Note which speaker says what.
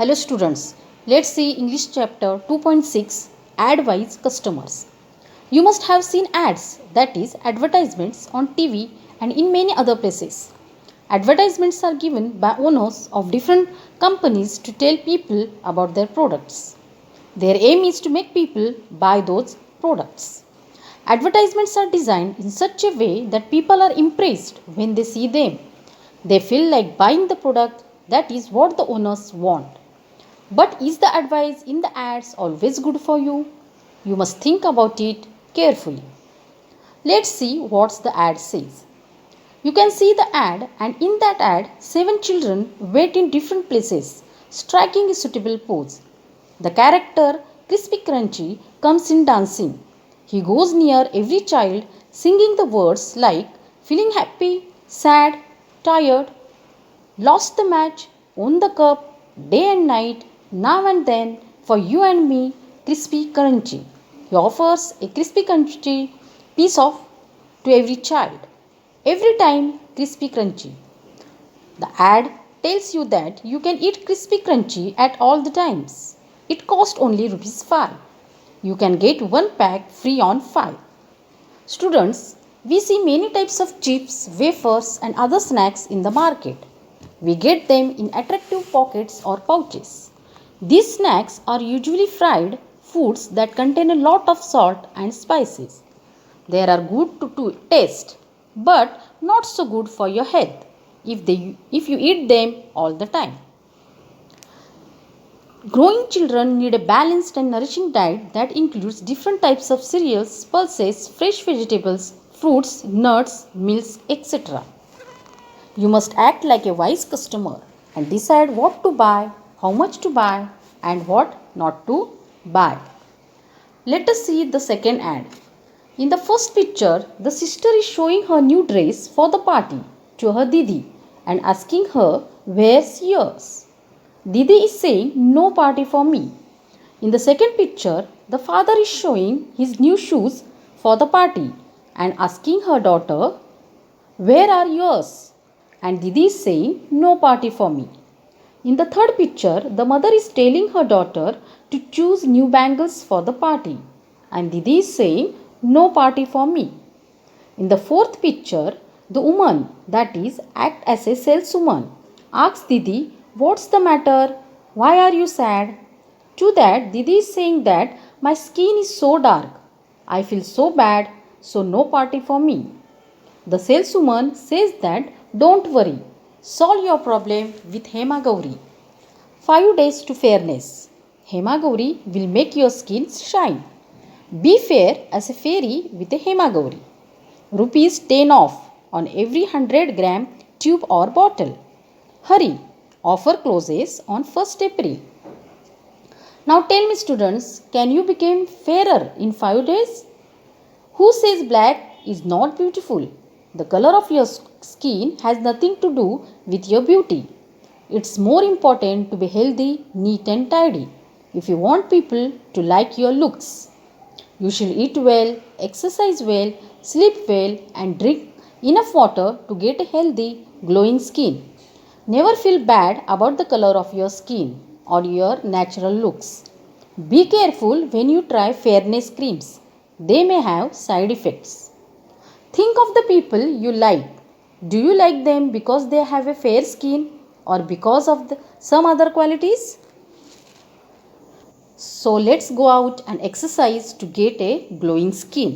Speaker 1: Hello students, let's see English chapter 2.6 Ad wise customers. You must have seen ads, that is advertisements on TV and in many other places. Advertisements are given by owners of different companies to tell people about their products. Their aim is to make people buy those products. Advertisements are designed in such a way that people are impressed when they see them. They feel like buying the product, that is what the owners want. But is the advice in the ads always good for you? You must think about it carefully. Let's see what the ad says. You can see the ad, and in that ad, 7 children wait in different places, striking a suitable pose. The character, Crispy Crunchy, comes in dancing. He goes near every child, singing the words like feeling happy, sad, tired, lost the match, own the cup, day and night, now and then, for you and me, crispy crunchy. He offers a crispy crunchy piece of to every child. Every time crispy crunchy. The ad tells you that you can eat crispy crunchy at all the times. It costs only rupees 5. You can get one pack free on 5. Students, we see many types of chips, wafers and other snacks in the market. We get them in attractive pockets or pouches. These snacks are usually fried foods that contain a lot of salt and spices. They are good to taste, but not so good for your health if you eat them all the time. Growing children need a balanced and nourishing diet that includes different types of cereals, pulses, fresh vegetables, fruits, nuts, milks, etc. You must act like a wise customer and decide what to buy, how much to buy, and what not to buy. Let us see the second ad. In the first picture, the sister is showing her new dress for the party to her Didi and asking her, "Where's yours?" Didi is saying, "No party for me." In the second picture, the father is showing his new shoes for the party and asking her daughter, "Where are yours?" And Didi is saying, "No party for me." In the third picture, the mother is telling her daughter to choose new bangles for the party. And Didi is saying, "No party for me." In the fourth picture, the woman, that is, act as a saleswoman, asks Didi, "What's the matter? Why are you sad?" To that, Didi is saying that my skin is so dark. I feel so bad, so no party for me. The saleswoman says that don't worry, solve your problem with Hema Gauri. 5 days to fairness. Hema Gauri will make your skin shine. Be fair as a fairy with a Hema Gauri. Rupees 10 off on every 100-gram tube or bottle. Hurry, offer closes on 1st April. Now tell me students, can you become fairer in 5 days? Who says black is not beautiful? The color of your skin has nothing to do with your beauty. It's more important to be healthy, neat and tidy if you want people to like your looks. You should eat well, exercise well, sleep well and drink enough water to get a healthy, glowing skin. Never feel bad about the color of your skin or your natural looks. Be careful when you try fairness creams. They may have side effects. Think of the people you like. Do you like them because they have a fair skin or because of some other qualities? So let's go out and exercise to get a glowing skin.